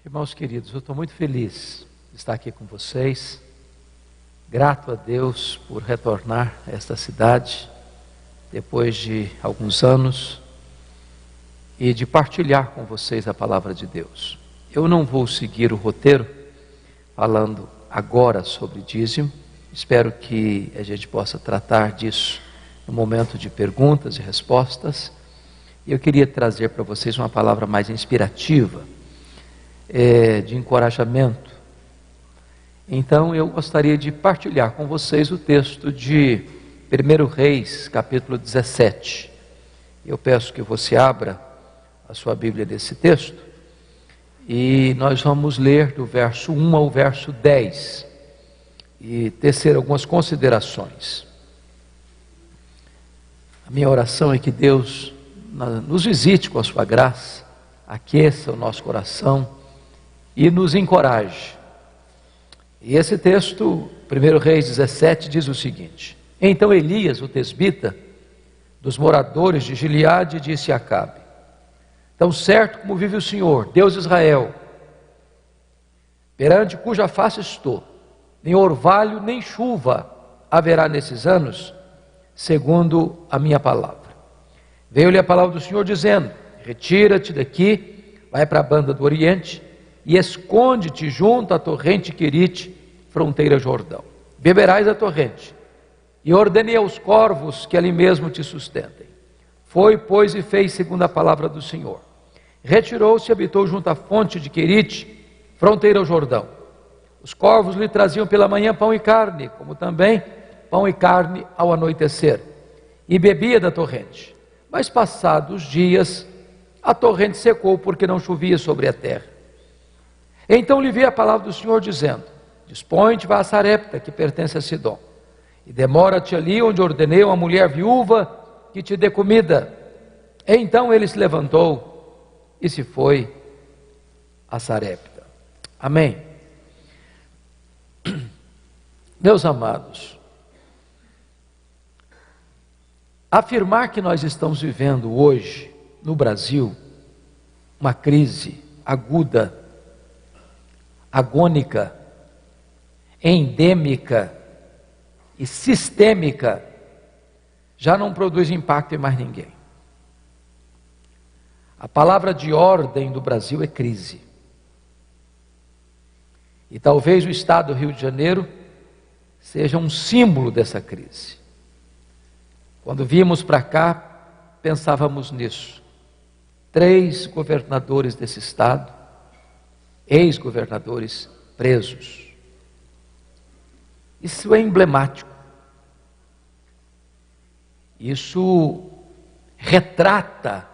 Irmãos queridos, eu estou muito feliz de estar aqui com vocês, grato a Deus por retornar a esta cidade, depois de alguns anos, e de partilhar com vocês a palavra de Deus. Eu não vou seguir o roteiro, falando agora sobre dízimo, espero que a gente possa tratar disso no momento de perguntas e respostas. Eu queria trazer para vocês uma palavra mais inspirativa, de encorajamento. Então eu gostaria de partilhar com vocês o texto de 1 Reis, capítulo 17. Eu peço que você abra a sua Bíblia desse texto, e nós vamos ler do verso 1 ao verso 10, e tecer algumas considerações. A minha oração é que Deus nos visite com a sua graça, aqueça o nosso coração e nos encoraje. E esse texto, 1 Reis 17, diz o seguinte: Então Elias, o tesbita, dos moradores de Gileade, disse a Acabe: Tão certo como vive o Senhor, Deus de Israel, perante cuja face estou, nem orvalho nem chuva haverá nesses anos, segundo a minha palavra. Veio-lhe a palavra do Senhor dizendo: Retira-te daqui, vai para a banda do Oriente, e esconde-te junto à torrente Querite, fronteira Jordão. Beberás a torrente, e ordenei aos corvos que ali mesmo te sustentem. Foi, pois, e fez segundo a palavra do Senhor. Retirou-se e habitou junto à fonte de Querite, fronteira ao Jordão. Os corvos lhe traziam pela manhã pão e carne, como também pão e carne ao anoitecer, e bebia da torrente. Mas passados dias, a torrente secou, porque não chovia sobre a terra. Então lhe veio a palavra do Senhor dizendo: Dispõe-te, vá a Sarepta, que pertence a Sidom, e demora-te ali onde ordenei a uma mulher viúva que te dê comida. Então ele se levantou e se foi a Sarepta. Amém. Meus amados, afirmar que nós estamos vivendo hoje no Brasil uma crise aguda, agônica, endêmica e sistêmica, já não produz impacto em mais ninguém. A palavra de ordem do Brasil é crise. E talvez o estado do Rio de Janeiro seja um símbolo dessa crise. Quando vimos para cá, pensávamos nisso. 3 governadores desse estado, ex-governadores presos. Isso é emblemático. Isso retrata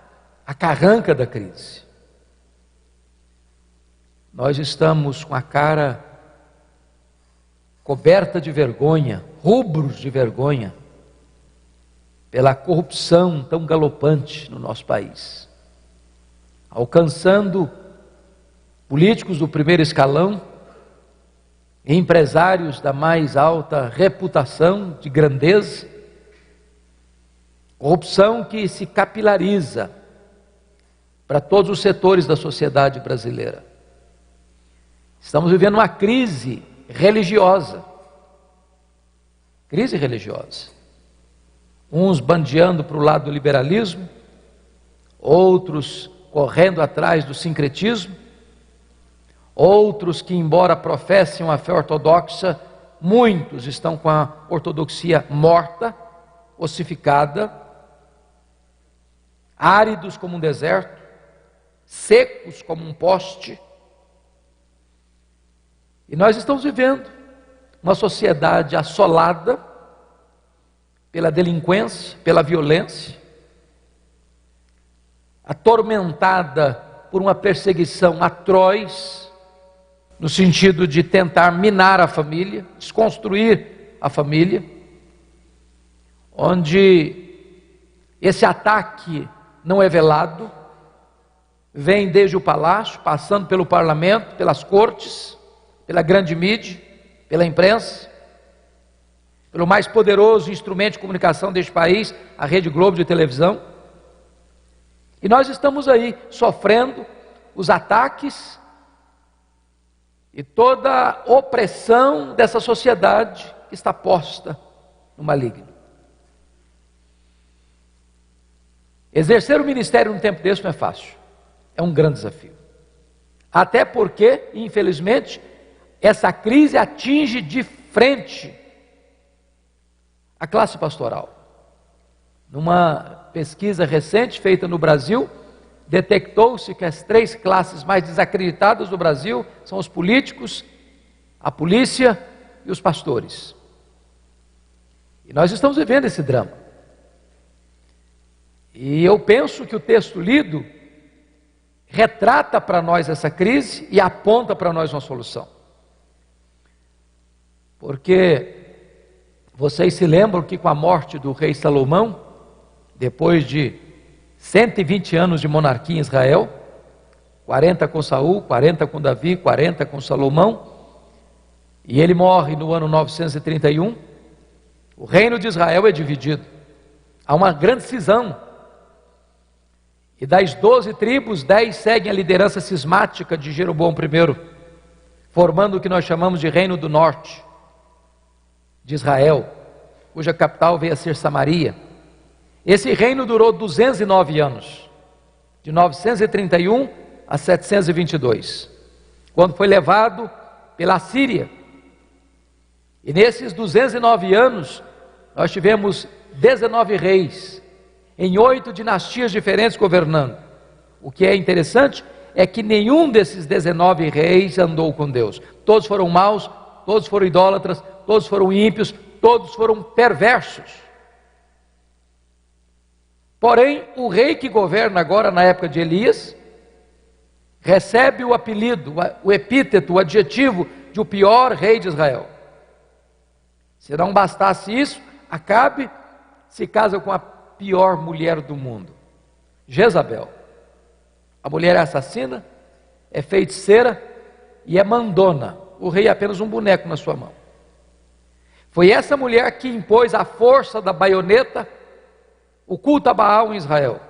a carranca da crise. Nós estamos com a cara coberta de vergonha, rubros de vergonha, pela corrupção tão galopante no nosso país, alcançando políticos do primeiro escalão, empresários da mais alta reputação de grandeza, corrupção que se capilariza para todos os setores da sociedade brasileira. Estamos vivendo uma crise religiosa. Crise religiosa. Uns bandeando para o lado do liberalismo, outros correndo atrás do sincretismo, outros que, embora professem uma fé ortodoxa, muitos estão com a ortodoxia morta, ossificada, áridos como um deserto, secos como um poste. E nós estamos vivendo uma sociedade assolada pela delinquência, pela violência, atormentada por uma perseguição atroz, no sentido de tentar minar a família, desconstruir a família, onde esse ataque não é velado, vem desde o palácio, passando pelo parlamento, pelas cortes, pela grande mídia, pela imprensa, pelo mais poderoso instrumento de comunicação deste país, a Rede Globo de televisão. E nós estamos aí sofrendo os ataques e toda opressão dessa sociedade que está posta no maligno. Exercer o ministério num tempo desse não é fácil, é um grande desafio. Até porque, infelizmente, essa crise atinge de frente a classe pastoral. Numa pesquisa recente feita no Brasil, detectou-se que as 3 classes mais desacreditadas do Brasil são os políticos, a polícia e os pastores. E nós estamos vivendo esse drama. E eu penso que o texto lido retrata para nós essa crise e aponta para nós uma solução. Porque vocês se lembram que com a morte do rei Salomão, depois de 120 anos de monarquia em Israel, 40 com Saul, 40 com Davi, 40 com Salomão, e ele morre no ano 931, o reino de Israel é dividido. Há uma grande cisão. E das 12 tribos, 10 seguem a liderança cismática de Jeroboão I, formando o que nós chamamos de Reino do Norte de Israel, cuja capital veio a ser Samaria. Esse reino durou 209 anos, de 931 a 722, quando foi levado pela Síria. E nesses 209 anos, nós tivemos 19 reis, em 8 dinastias diferentes governando. O que é interessante é que nenhum desses 19 reis andou com Deus. Todos foram maus, todos foram idólatras, todos foram ímpios, todos foram perversos. Porém, o rei que governa agora na época de Elias, recebe o apelido, o epíteto, o adjetivo de o pior rei de Israel. Se não bastasse isso, Acabe se casa com a pior mulher do mundo, Jezabel. A mulher é assassina, é feiticeira e é mandona. O rei é apenas um boneco na sua mão. Foi essa mulher que impôs a força da baioneta, o culto a Baal em Israel,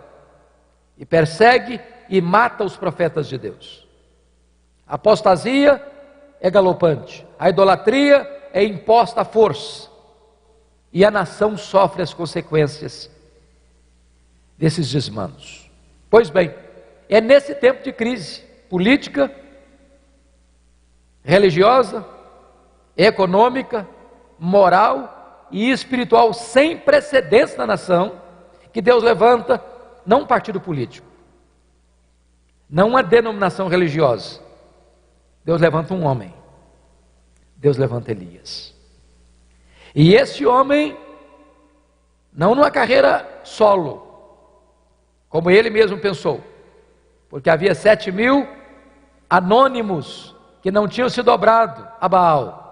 e persegue e mata os profetas de Deus. A apostasia é galopante, a idolatria é imposta à força, e a nação sofre as consequências desses desmandos. Pois bem, é nesse tempo de crise política, religiosa, econômica, moral e espiritual sem precedentes na nação, que Deus levanta não um partido político, não uma denominação religiosa. Deus levanta um homem. Deus levanta Elias. E esse homem, não numa carreira solo, como ele mesmo pensou, porque havia 7.000 anônimos que não tinham se dobrado a Baal.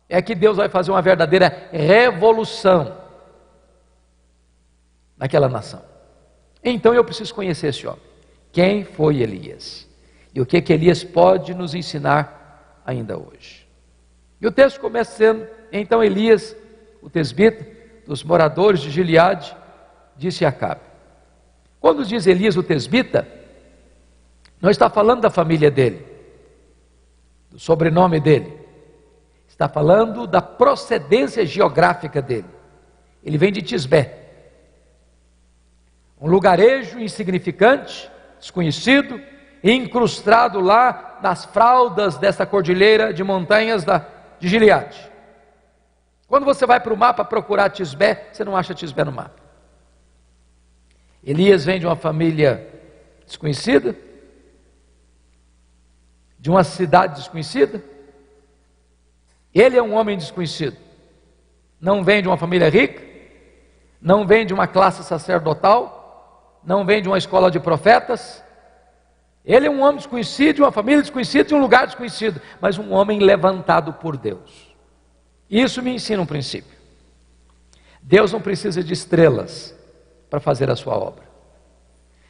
É que Deus vai fazer uma verdadeira revolução naquela nação. Então eu preciso conhecer esse homem. Quem foi Elias? E o que Elias pode nos ensinar ainda hoje? E o texto começa sendo: então Elias, o tesbita, dos moradores de Gileade, disse a Acabe. Quando diz Elias o tesbita, não está falando da família dele, do sobrenome dele. Está falando da procedência geográfica dele. Ele vem de Tisbé, um lugarejo insignificante, desconhecido, incrustado lá nas fraldas dessa cordilheira de montanhas de Gileade. Quando você vai para o mapa procurar Tisbé, você não acha Tisbé no mapa. Elias vem de uma família desconhecida, de uma cidade desconhecida. Ele é um homem desconhecido. Não vem de uma família rica, não vem de uma classe sacerdotal, não vem de uma escola de profetas. Ele é um homem desconhecido, de uma família desconhecida, de um lugar desconhecido, mas um homem levantado por Deus. Isso me ensina um princípio. Deus não precisa de estrelas para fazer a sua obra.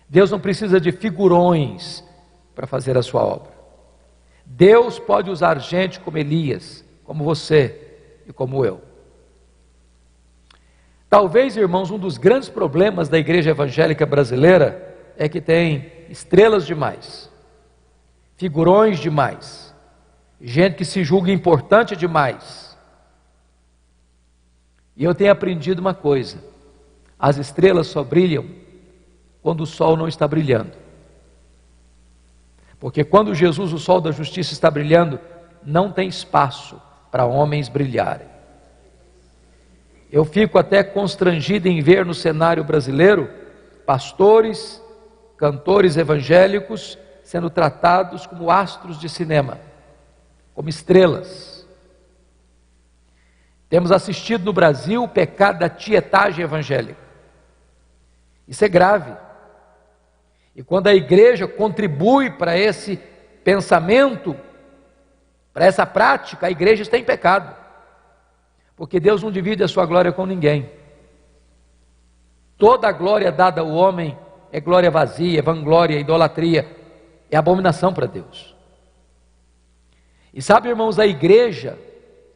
Deus não precisa de figurões para fazer a sua obra. Deus pode usar gente como Elias, como você e como eu. Talvez, irmãos, um dos grandes problemas da igreja evangélica brasileira é que tem estrelas demais, figurões demais, gente que se julga importante demais. E eu tenho aprendido uma coisa: as estrelas só brilham quando o sol não está brilhando. Porque quando Jesus, o sol da justiça, está brilhando, não tem espaço para homens brilharem. Eu fico até constrangido em ver no cenário brasileiro pastores, cantores evangélicos sendo tratados como astros de cinema, como estrelas. Temos assistido no Brasil o pecado da tietagem evangélica. Isso é grave. E quando a igreja contribui para esse pensamento, para essa prática, a igreja está em pecado. Porque Deus não divide a sua glória com ninguém. Toda a glória dada ao homem é glória vazia, é vanglória, é idolatria, é abominação para Deus. E sabe, irmãos, a igreja,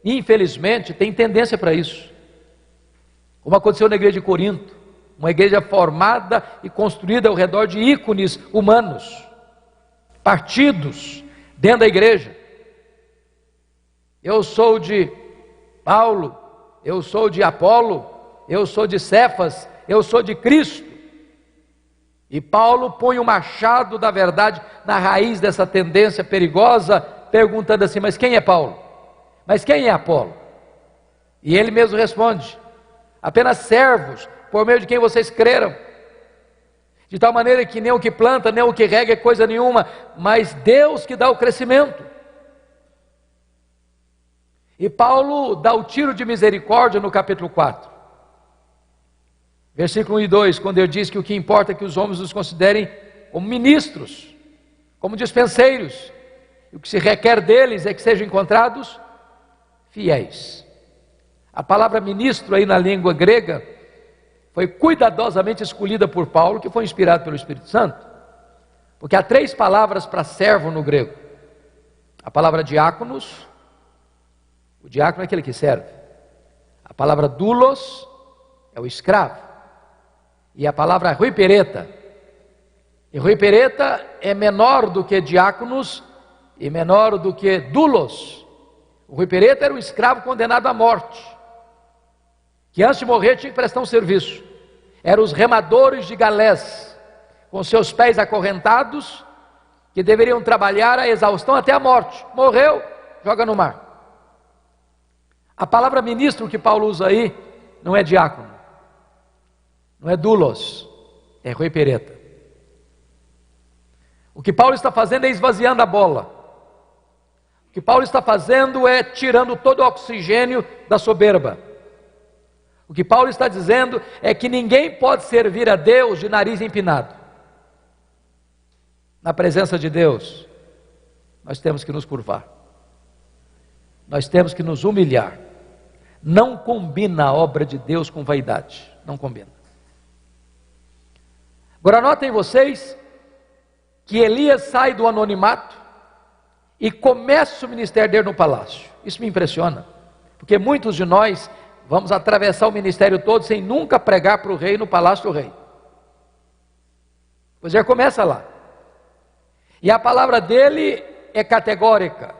infelizmente, tem tendência para isso. Como aconteceu na igreja de Corinto, uma igreja formada e construída ao redor de ícones humanos, partidos dentro da igreja. Eu sou de Paulo, eu sou de Apolo, eu sou de Cefas, eu sou de Cristo. E Paulo põe o machado da verdade na raiz dessa tendência perigosa, perguntando assim: mas quem é Paulo? Mas quem é Apolo? E ele mesmo responde: apenas servos, por meio de quem vocês creram, de tal maneira que nem o que planta, nem o que rega é coisa nenhuma, mas Deus que dá o crescimento. E Paulo dá o tiro de misericórdia no capítulo 4, versículo 1 e 2, quando ele diz que o que importa é que os homens os considerem como ministros, como dispenseiros, e o que se requer deles é que sejam encontrados fiéis. A palavra ministro aí na língua grega foi cuidadosamente escolhida por Paulo, que foi inspirado pelo Espírito Santo, porque há 3 palavras para servo no grego: a palavra diáconos, o diácono é aquele que serve; a palavra doulos é o escravo; e a palavra huipereta. E huipereta é menor do que diáconos e menor do que doulos. O huipereta era um escravo condenado à morte, que antes de morrer tinha que prestar um serviço. Eram os remadores de galés, com seus pés acorrentados, que deveriam trabalhar a exaustão até a morte. Morreu, joga no mar. A palavra ministro que Paulo usa aí não é diácono, não é doulos, é huipereta. O que Paulo está fazendo é esvaziando a bola. O que Paulo está fazendo é tirando todo o oxigênio da soberba. O que Paulo está dizendo é que ninguém pode servir a Deus de nariz empinado. Na presença de Deus, nós temos que nos curvar, nós temos que nos humilhar. Não combina a obra de Deus com vaidade, não combina. Agora notem vocês que Elias sai do anonimato e começa o ministério dele no palácio. Isso me impressiona, porque muitos de nós vamos atravessar o ministério todo sem nunca pregar para o rei no palácio do rei. Pois já começa lá. E a palavra dele é categórica,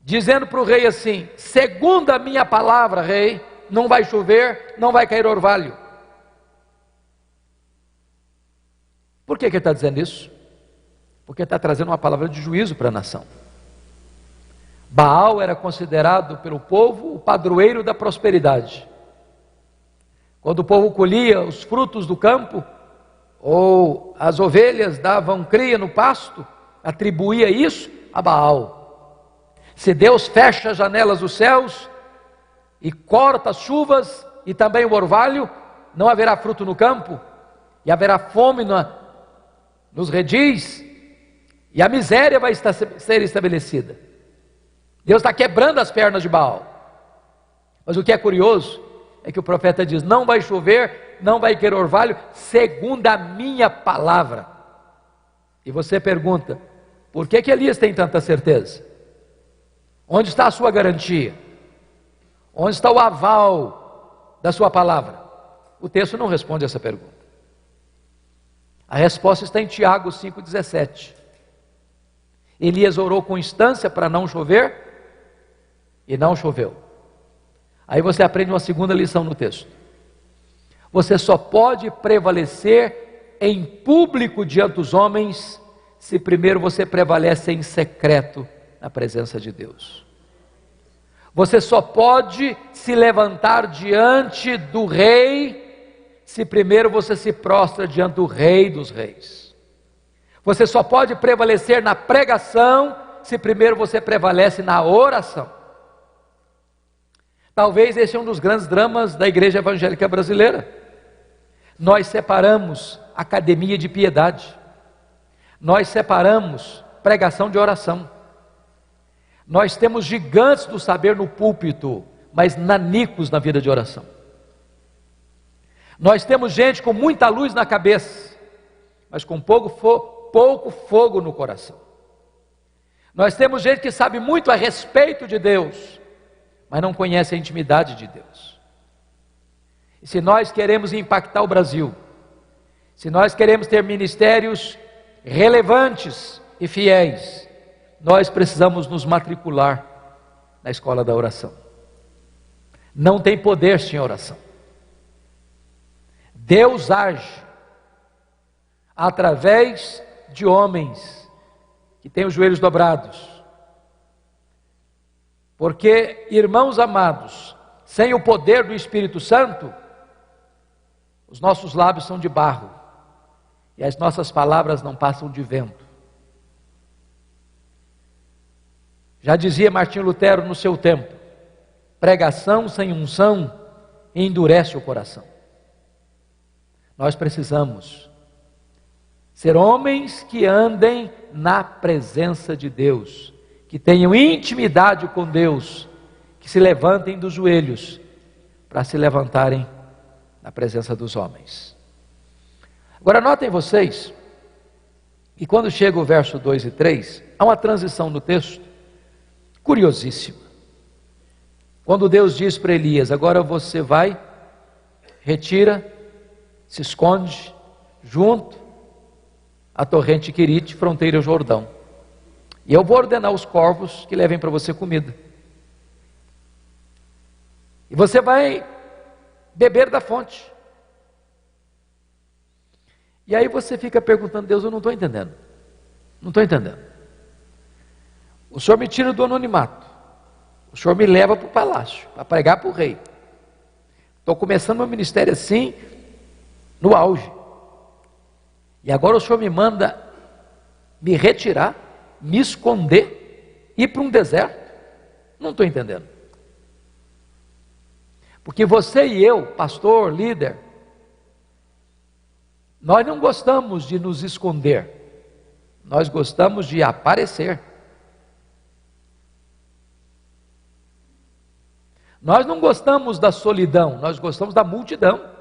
dizendo para o rei assim: segundo a minha palavra, rei, não vai chover, não vai cair orvalho. Por que ele está dizendo isso? Porque está trazendo uma palavra de juízo para a nação. Baal era considerado pelo povo o padroeiro da prosperidade. Quando o povo colhia os frutos do campo, ou as ovelhas davam cria no pasto, atribuía isso a Baal. Se Deus fecha as janelas dos céus e corta as chuvas e também o orvalho, não haverá fruto no campo, e haverá fome nos redis, e a miséria vai ser estabelecida. Deus está quebrando as pernas de Baal. Mas o que é curioso é que o profeta diz: não vai chover, não vai cair orvalho, segundo a minha palavra. E você pergunta: por que Elias tem tanta certeza? Onde está a sua garantia? Onde está o aval da sua palavra? O texto não responde essa pergunta. A resposta está em Tiago 5,17. Elias orou com instância para não chover, e não choveu. Aí você aprende uma segunda lição no texto. Você só pode prevalecer em público diante dos homens, se primeiro você prevalece em secreto na presença de Deus. Você só pode se levantar diante do rei, se primeiro você se prostra diante do rei dos reis. Você só pode prevalecer na pregação, se primeiro você prevalece na oração. Talvez esse é um dos grandes dramas da igreja evangélica brasileira. Nós separamos academia de piedade. Nós separamos pregação de oração. Nós temos gigantes do saber no púlpito, mas nanicos na vida de oração. Nós temos gente com muita luz na cabeça, mas com pouco fogo no coração. Nós temos gente que sabe muito a respeito de Deus, mas não conhece a intimidade de Deus. E se nós queremos impactar o Brasil, se nós queremos ter ministérios relevantes e fiéis, nós precisamos nos matricular na escola da oração. Não tem poder sem oração. Deus age através de homens que têm os joelhos dobrados. Porque, irmãos amados, sem o poder do Espírito Santo, os nossos lábios são de barro e as nossas palavras não passam de vento. Já dizia Martinho Lutero no seu tempo: pregação sem unção endurece o coração. Nós precisamos ser homens que andem na presença de Deus, que tenham intimidade com Deus, que se levantem dos joelhos para se levantarem na presença dos homens. Agora notem vocês que quando chega o verso 2 e 3, há uma transição no texto curiosíssima. Quando Deus diz para Elias: agora você vai, retira, se esconde junto à torrente Querite, fronteira ao Jordão, e eu vou ordenar os corvos que levem para você comida, e você vai beber da fonte. E aí você fica perguntando: Deus, eu não estou entendendo, não estou entendendo. O Senhor me tira do anonimato, o Senhor me leva para o palácio, para pregar para o rei. Estou começando meu ministério assim, no auge. E agora o Senhor me manda me retirar, me esconder, ir para um deserto. Não estou entendendo. Porque você e eu, pastor, líder, nós não gostamos de nos esconder, nós gostamos de aparecer. Nós não gostamos da solidão, nós gostamos da multidão.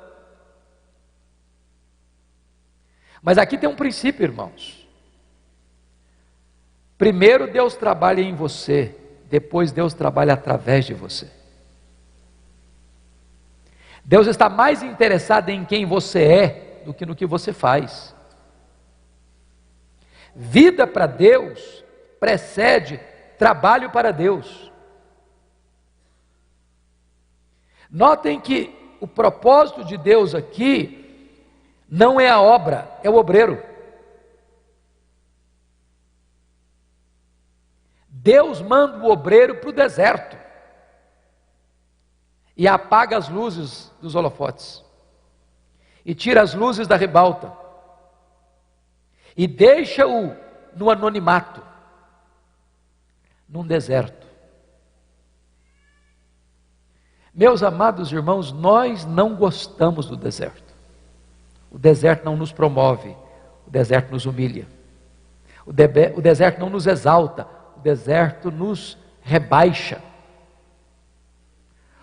Mas aqui tem um princípio, irmãos. Primeiro Deus trabalha em você, depois Deus trabalha através de você. Deus está mais interessado em quem você é do que no que você faz. Vida para Deus precede trabalho para Deus. Notem que o propósito de Deus aqui não é a obra, é o obreiro. Deus manda o obreiro para o deserto e apaga as luzes dos holofotes e tira as luzes da ribalta e deixa-o no anonimato, num deserto. Meus amados irmãos, nós não gostamos do deserto. O deserto não nos promove, o deserto nos humilha. O deserto não nos exalta, o deserto nos rebaixa.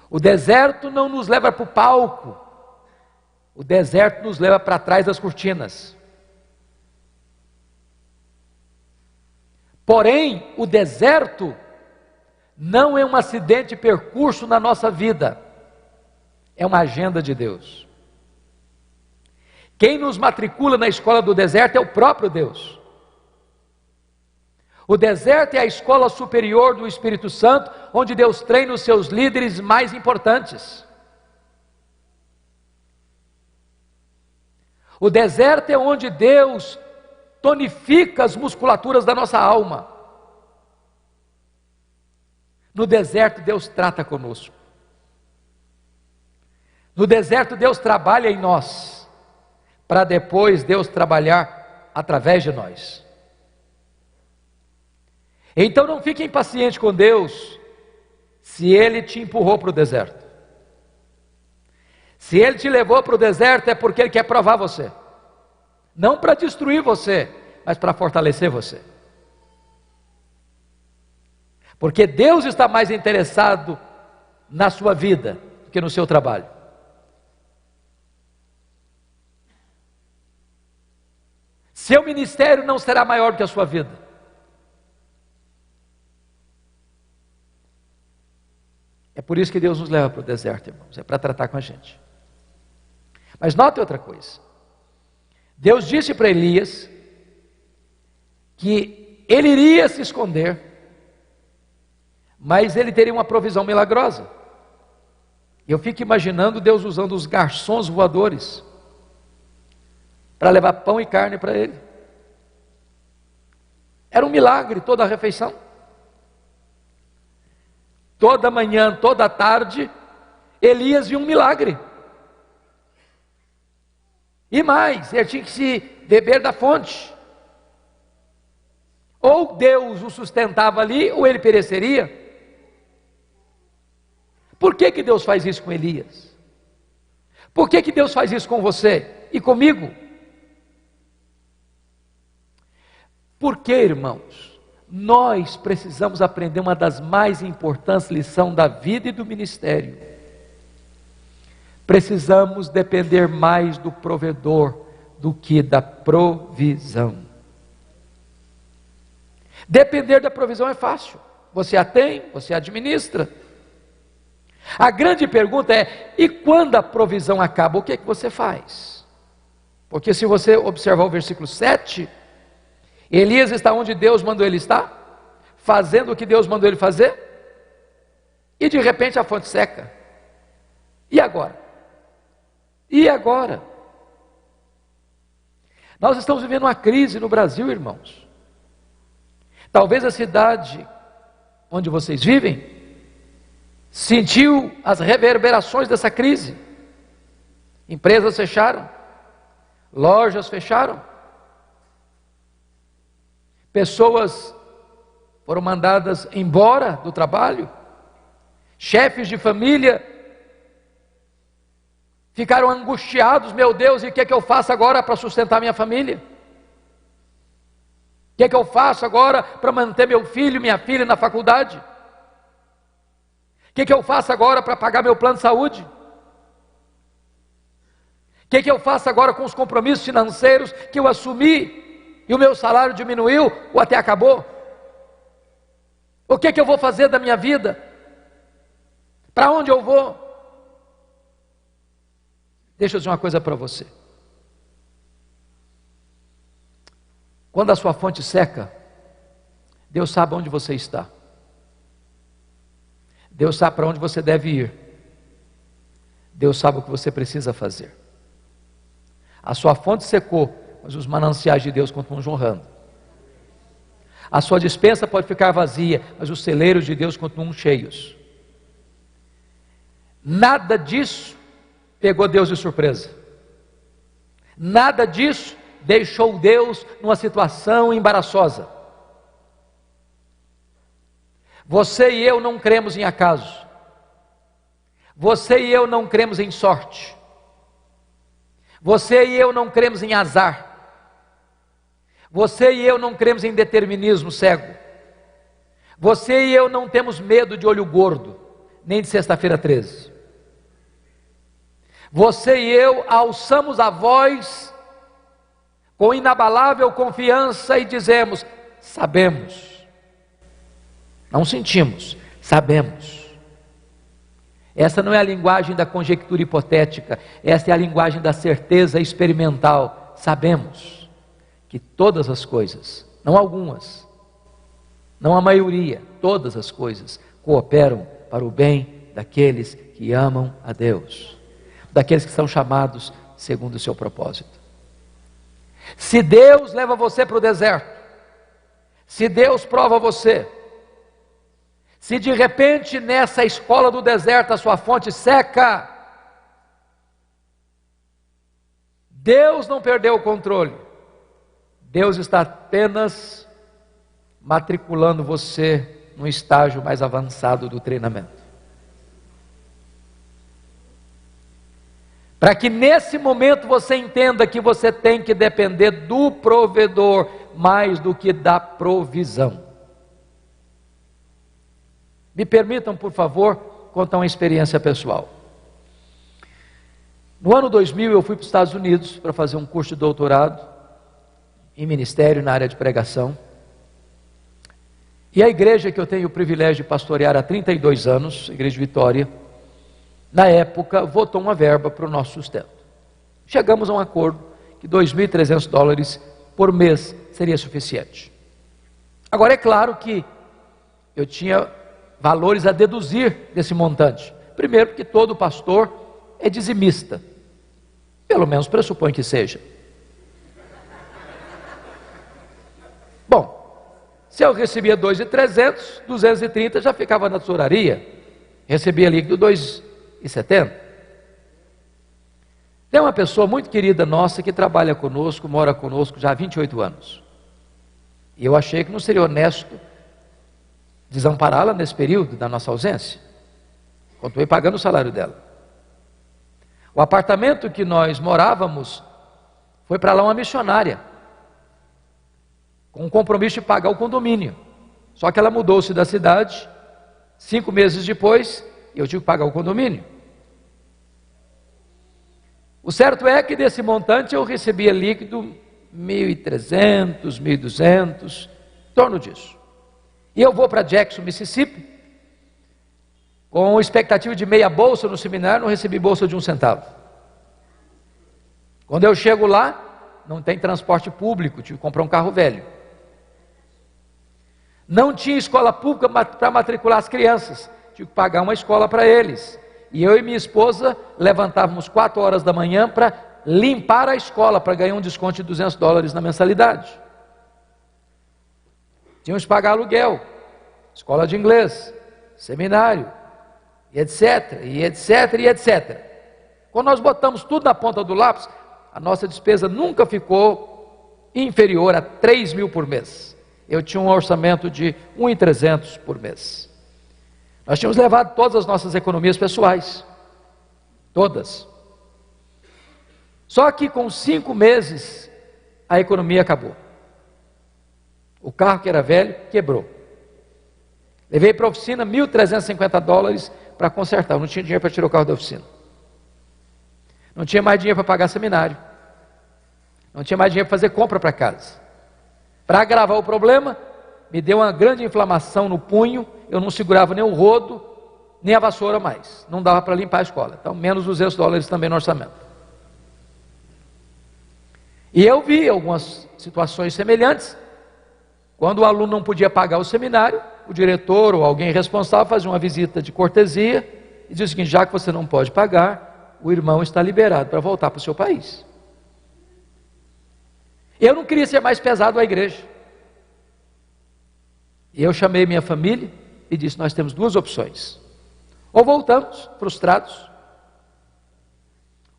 O deserto não nos leva para o palco, o deserto nos leva para trás das cortinas. Porém, o deserto não é um acidente de percurso na nossa vida, é uma agenda de Deus. Quem nos matricula na escola do deserto é o próprio Deus. O deserto é a escola superior do Espírito Santo, onde Deus treina os seus líderes mais importantes. O deserto é onde Deus tonifica as musculaturas da nossa alma. No deserto Deus trata conosco. No deserto Deus trabalha em nós, para depois Deus trabalhar através de nós. Então não fique impaciente com Deus, se Ele te empurrou para o deserto. Se Ele te levou para o deserto é porque Ele quer provar você. Não para destruir você, mas para fortalecer você. Porque Deus está mais interessado na sua vida do que no seu trabalho. Seu ministério não será maior do que a sua vida. É por isso que Deus nos leva para o deserto, irmãos, é para tratar com a gente. Mas note outra coisa. Deus disse para Elias que ele iria se esconder, mas ele teria uma provisão milagrosa. Eu fico imaginando Deus usando os garçons voadores para levar pão e carne para ele. Era um milagre toda a refeição. Toda manhã, toda tarde, Elias viu um milagre. E mais, ele tinha que se beber da fonte. Ou Deus o sustentava ali, ou ele pereceria. Por que que Deus faz isso com Elias? Por que que Deus faz isso com você e comigo? Porque, irmãos, nós precisamos aprender uma das mais importantes lições da vida e do ministério. Precisamos depender mais do provedor do que da provisão. Depender da provisão é fácil. Você a tem, você a administra. A grande pergunta é: e quando a provisão acaba, o que é que você faz? Porque se você observar o versículo 7, Elias está onde Deus mandou ele estar, fazendo o que Deus mandou ele fazer, e de repente a fonte seca. E agora? E agora? Nós estamos vivendo uma crise no Brasil, irmãos. Talvez a cidade onde vocês vivem sentiu as reverberações dessa crise. Empresas fecharam, lojas fecharam, pessoas foram mandadas embora do trabalho, chefes de família ficaram angustiados. Meu Deus, e o que é que eu faço agora para sustentar minha família? O que é que eu faço agora para manter meu filho, minha filha na faculdade? O que é que eu faço agora para pagar meu plano de saúde? O que é que eu faço agora com os compromissos financeiros que eu assumi e o meu salário diminuiu ou até acabou? O que é que eu vou fazer da minha vida? Para onde eu vou? Deixa eu dizer uma coisa para você. Quando a sua fonte seca, Deus sabe onde você está. Deus sabe para onde você deve ir. Deus sabe o que você precisa fazer. A sua fonte secou, mas os mananciais de Deus continuam jorrando. A sua despensa pode ficar vazia, mas os celeiros de Deus continuam cheios. Nada disso pegou Deus de surpresa. Nada disso deixou Deus numa situação embaraçosa. Você e eu não cremos em acaso. Você e eu não cremos em sorte. Você e eu não cremos em azar. Você e eu não cremos em determinismo cego. Você e eu não temos medo de olho gordo, nem de sexta-feira 13. Você e eu alçamos a voz com inabalável confiança e dizemos: sabemos. Não sentimos, sabemos. Essa não é a linguagem da conjectura hipotética, essa é a linguagem da certeza experimental. Sabemos que todas as coisas, não algumas, não a maioria, todas as coisas cooperam para o bem daqueles que amam a Deus, daqueles que são chamados segundo o seu propósito. Se Deus leva você para o deserto, se Deus prova você, se de repente nessa escola do deserto a sua fonte seca, Deus não perdeu o controle. Deus está apenas matriculando você num estágio mais avançado do treinamento. Para que nesse momento você entenda que você tem que depender do provedor mais do que da provisão. Me permitam, por favor, contar uma experiência pessoal. No ano 2000 eu fui para os Estados Unidos para fazer um curso de doutorado em ministério na área de pregação. E a igreja que eu tenho o privilégio de pastorear há 32 anos, a Igreja de Vitória, na época votou uma verba para o nosso sustento. Chegamos a um acordo que $2.300 por mês seria suficiente. Agora é claro que eu tinha valores a deduzir desse montante. Primeiro, porque todo pastor é dizimista, pelo menos pressupõe que seja. Bom, se eu recebia 2.300, 230 já ficava na tesouraria, recebia líquido 2,70. Tem uma pessoa muito querida nossa que trabalha conosco, mora conosco já há 28 anos. E eu achei que não seria honesto desampará-la nesse período da nossa ausência. Continuei pagando o salário dela. O apartamento que nós morávamos, foi para lá uma missionária, com o compromisso de pagar o condomínio. Só que ela mudou-se da cidade, 5 meses depois, e eu tive que pagar o condomínio. O certo é que desse montante eu recebia líquido 1.300, 1.200, em torno disso. E eu vou para Jackson, Mississippi, com expectativa de meia bolsa no seminário, não recebi bolsa de 1 centavo. Quando eu chego lá, não tem transporte público, tive que comprar um carro velho. Não tinha escola pública para matricular as crianças, tive que pagar uma escola para eles. E eu e minha esposa levantávamos 4 horas da manhã para limpar a escola, para ganhar um desconto de $200 na mensalidade. Tínhamos que pagar aluguel, escola de inglês, seminário, e etc, e etc, e etc. Quando nós botamos tudo na ponta do lápis, a nossa despesa nunca ficou inferior a 3.000 por mês. Eu tinha um orçamento de 1.300 por mês. Nós tínhamos levado todas as nossas economias pessoais, todas. Só que com 5 meses, a economia acabou. O carro que era velho, quebrou. Levei para a oficina $1.350 para consertar, eu não tinha dinheiro para tirar o carro da oficina. Não tinha mais dinheiro para pagar seminário. Não tinha mais dinheiro para fazer compra para casa. Para agravar o problema, me deu uma grande inflamação no punho, eu não segurava nem o rodo, nem a vassoura mais. Não dava para limpar a escola. Então, menos $200 também no orçamento. E eu vi algumas situações semelhantes. Quando o aluno não podia pagar o seminário, o diretor ou alguém responsável fazia uma visita de cortesia e dizia o seguinte: já que você não pode pagar, o irmão está liberado para voltar para o seu país. Eu não queria ser mais pesado à igreja. E eu chamei minha família e disse: nós temos 2 opções. Ou voltamos frustrados,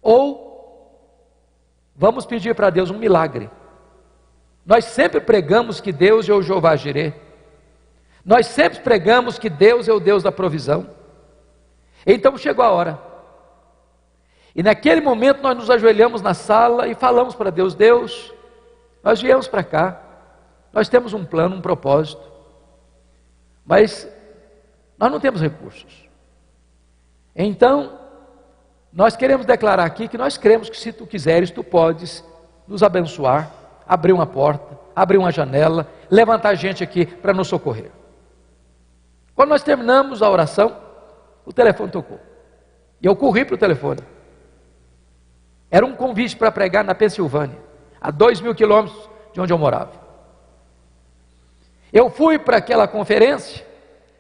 ou vamos pedir para Deus um milagre. Nós sempre pregamos que Deus é o Jeová Jireh. Nós sempre pregamos que Deus é o Deus da provisão. Então chegou a hora. E naquele momento nós nos ajoelhamos na sala e falamos para Deus: Deus, nós viemos para cá, nós temos um plano, um propósito, mas nós não temos recursos. Então, nós queremos declarar aqui que nós cremos que se tu quiseres, tu podes nos abençoar, abrir uma porta, abrir uma janela, levantar gente aqui para nos socorrer. Quando nós terminamos a oração, o telefone tocou. E eu corri para o telefone. Era um convite para pregar na Pensilvânia, a 2.000 quilômetros de onde eu morava. Eu fui para aquela conferência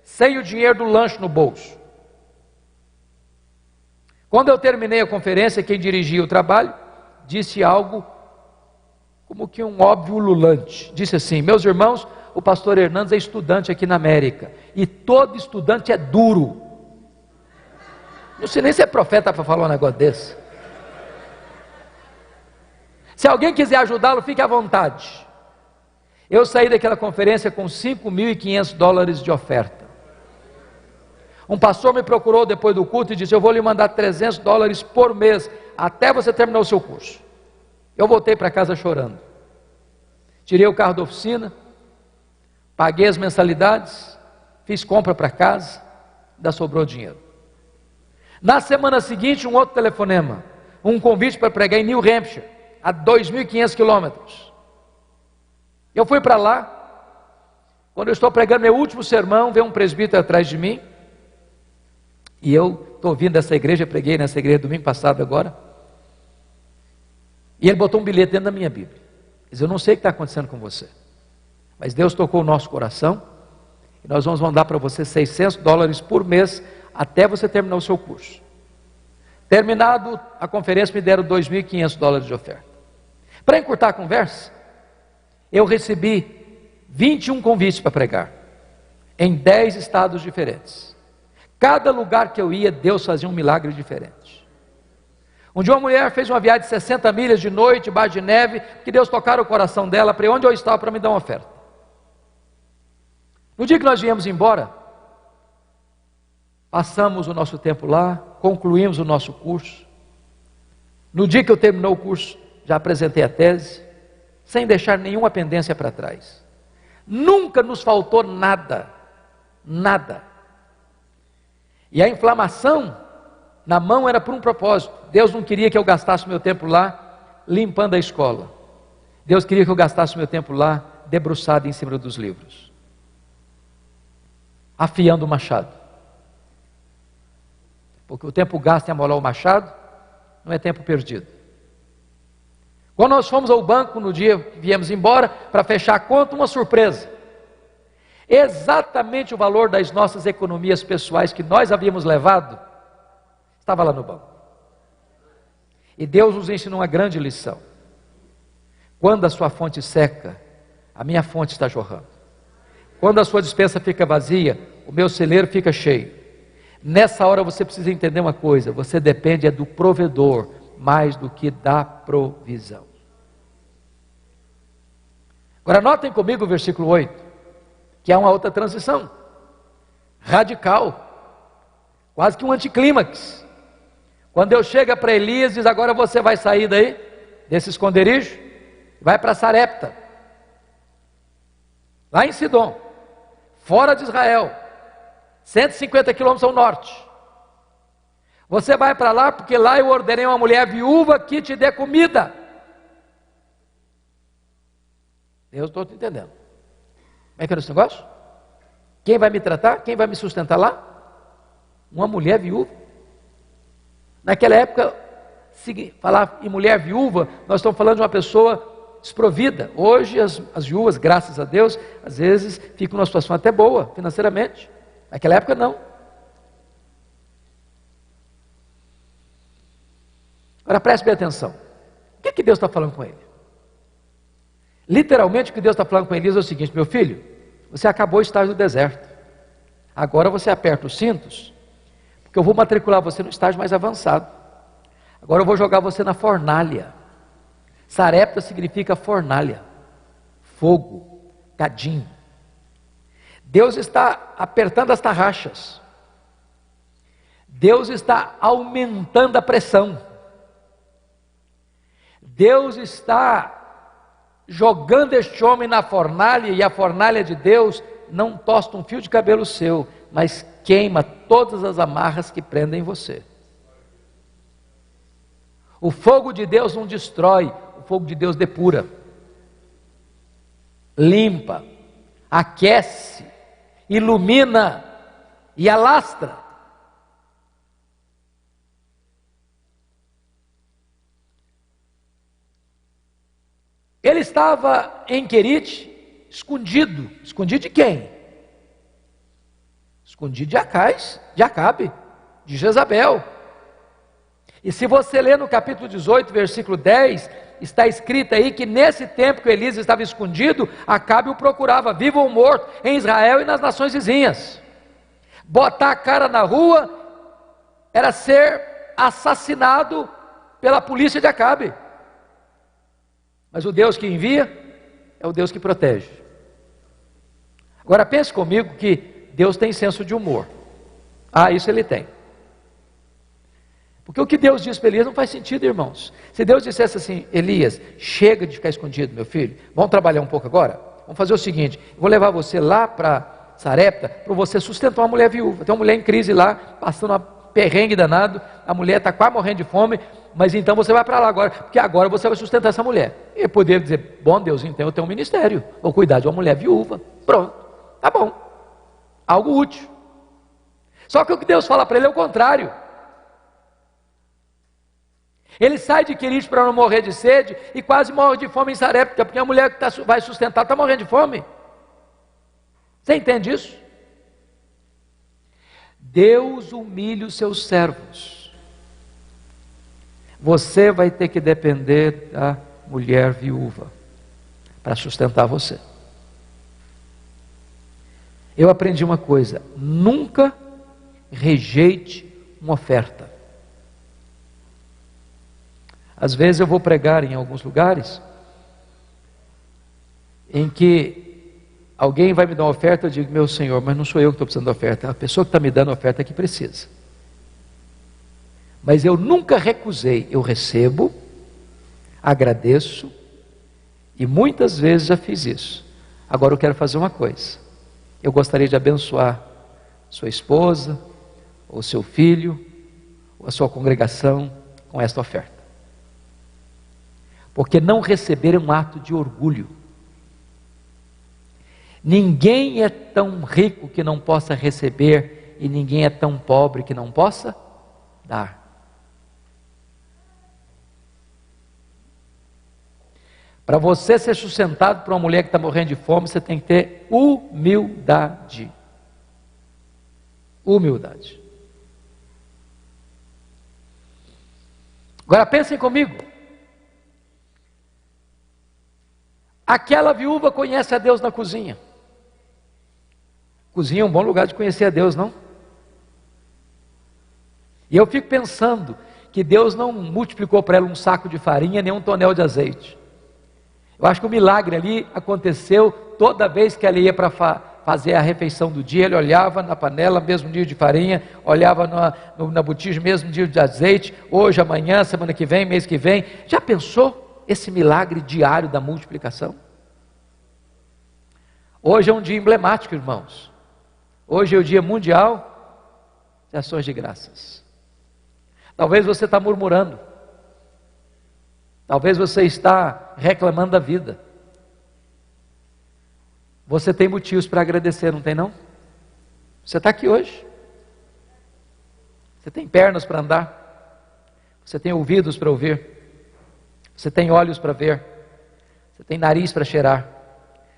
sem o dinheiro do lanche no bolso. Quando eu terminei a conferência, quem dirigia o trabalho disse algo como que um óbvio ululante. Disse assim: meus irmãos, o pastor Hernandes é estudante aqui na América, e todo estudante é duro. Não sei nem se é profeta para falar um negócio desse. Se alguém quiser ajudá-lo, fique à vontade. Eu saí daquela conferência com $5.500 de oferta. Um pastor me procurou depois do culto e disse: eu vou lhe mandar $300 por mês, até você terminar o seu curso. Eu voltei para casa chorando. Tirei o carro da oficina, paguei as mensalidades, fiz compra para casa, ainda sobrou dinheiro. Na semana seguinte, um outro telefonema, um convite para pregar em New Hampshire, a 2.500 quilômetros. Eu fui para lá. Quando eu estou pregando meu último sermão, veio um presbítero atrás de mim, e eu estou vindo dessa igreja, preguei nessa igreja domingo passado agora, e ele botou um bilhete dentro da minha Bíblia. Ele disse: eu não sei o que está acontecendo com você, mas Deus tocou o nosso coração, e nós vamos mandar para você $600 por mês, até você terminar o seu curso. Terminado a conferência, me deram $2.500 de oferta. Para encurtar a conversa, eu recebi 21 convites para pregar, em 10 estados diferentes. Cada lugar que eu ia, Deus fazia um milagre diferente. Um dia uma mulher fez uma viagem de 60 milhas de noite, debaixo de neve, que Deus tocara o coração dela, para onde eu estava, para me dar uma oferta. No dia que nós viemos embora, passamos o nosso tempo lá, concluímos o nosso curso. No dia que eu terminou o curso, já apresentei a tese, sem deixar nenhuma pendência para trás. Nunca nos faltou nada, nada. E a inflamação na mão era por um propósito. Deus não queria que eu gastasse meu tempo lá limpando a escola. Deus queria que eu gastasse meu tempo lá debruçado em cima dos livros, afiando o machado. Porque o tempo gasto em amolar o machado não é tempo perdido. Quando nós fomos ao banco no dia que viemos embora para fechar a conta, uma surpresa. Exatamente o valor das nossas economias pessoais que nós havíamos levado estava lá no banco. E Deus nos ensinou uma grande lição: quando a sua fonte seca, a minha fonte está jorrando. Quando a sua despensa fica vazia, o meu celeiro fica cheio. Nessa hora você precisa entender uma coisa: você depende do provedor mais do que da provisão. Agora notem comigo o versículo 8, que é uma outra transição radical, quase que um anticlímax. Quando Deus chega para Elias e diz: agora você vai sair daí, desse esconderijo, vai para Sarepta, lá em Sidom, fora de Israel, 150 quilômetros ao norte. Você vai para lá porque lá eu ordenei uma mulher viúva que te dê comida. Eu estou te entendendo. Como é que é esse negócio? Quem vai me tratar? Quem vai me sustentar lá? Uma mulher viúva. Naquela época, se falar em mulher viúva, nós estamos falando de uma pessoa desprovida. Hoje as viúvas, graças a Deus, às vezes ficam numa situação até boa financeiramente. Naquela época não. Agora preste bem atenção. O que Deus está falando com ele? Literalmente o que Deus está falando com Elias é o seguinte: meu filho, você acabou o estágio do deserto. Agora você aperta os cintos, porque eu vou matricular você no estágio mais avançado. Agora eu vou jogar você na fornalha. Sarepta significa fornalha, fogo, cadinho. Deus está apertando as tarraxas. Deus está aumentando a pressão. Deus está jogando este homem na fornalha, e a fornalha de Deus não tosta um fio de cabelo seu, mas queima todas as amarras que prendem você. O fogo de Deus não destrói, o fogo de Deus depura, limpa, aquece, ilumina e alastra. Ele estava em Querite, escondido. Escondido de quem? Escondido de Acabe, de Jezabel. E se você ler no capítulo 18, versículo 10, está escrito aí que nesse tempo que Elias estava escondido, Acabe o procurava, vivo ou morto, em Israel e nas nações vizinhas. Botar a cara na rua era ser assassinado pela polícia de Acabe. Mas o Deus que envia é o Deus que protege. Agora pense comigo que Deus tem senso de humor. Isso ele tem. Porque o que Deus diz para Elias não faz sentido, irmãos. Se Deus dissesse assim: Elias, chega de ficar escondido, meu filho, vamos trabalhar um pouco agora? Vamos fazer o seguinte, eu vou levar você lá para Sarepta, para você sustentar uma mulher viúva. Tem uma mulher em crise lá, passando uma perrengue danado, a mulher está quase morrendo de fome, mas então você vai para lá agora, porque agora você vai sustentar essa mulher. E eu poderia dizer: bom Deus, então eu tenho um ministério, vou cuidar de uma mulher viúva, pronto, tá bom, algo útil. Só que o que Deus fala para ele é o contrário. Ele sai de Querite para não morrer de sede e quase morre de fome em Sarepta, porque a mulher que vai sustentar está morrendo de fome. Você entende isso? Deus humilha os seus servos. Você vai ter que depender da mulher viúva para sustentar você. Eu aprendi uma coisa: nunca rejeite uma oferta. Às vezes eu vou pregar em alguns lugares em que alguém vai me dar uma oferta, eu digo: meu Senhor, mas não sou eu que estou precisando da oferta, é a pessoa que está me dando a oferta que precisa. Mas eu nunca recusei, eu recebo, agradeço, e muitas vezes já fiz isso. Agora eu quero fazer uma coisa: eu gostaria de abençoar sua esposa, ou seu filho, ou a sua congregação com esta oferta. Porque não receber é um ato de orgulho. Ninguém é tão rico que não possa receber, e ninguém é tão pobre que não possa dar. Para você ser sustentado por uma mulher que está morrendo de fome, você tem que ter humildade. Humildade. Agora pensem comigo. Aquela viúva conhece a Deus na cozinha. Cozinha é um bom lugar de conhecer a Deus, não? E eu fico pensando que Deus não multiplicou para ela um saco de farinha, nem um tonel de azeite. Eu acho que o milagre ali aconteceu toda vez que ela ia para fazer a refeição do dia. Ele olhava na panela, mesmo dia de farinha, olhava na botija, mesmo dia de azeite, hoje, amanhã, semana que vem, mês que vem. Já pensou esse milagre diário da multiplicação? Hoje é um dia emblemático, irmãos. Hoje é o dia mundial de ações de graças. Talvez você está murmurando. Talvez você está reclamando da vida. Você tem motivos para agradecer, não tem não? Você está aqui hoje. Você tem pernas para andar. Você tem ouvidos para ouvir. Você tem olhos para ver. Você tem nariz para cheirar.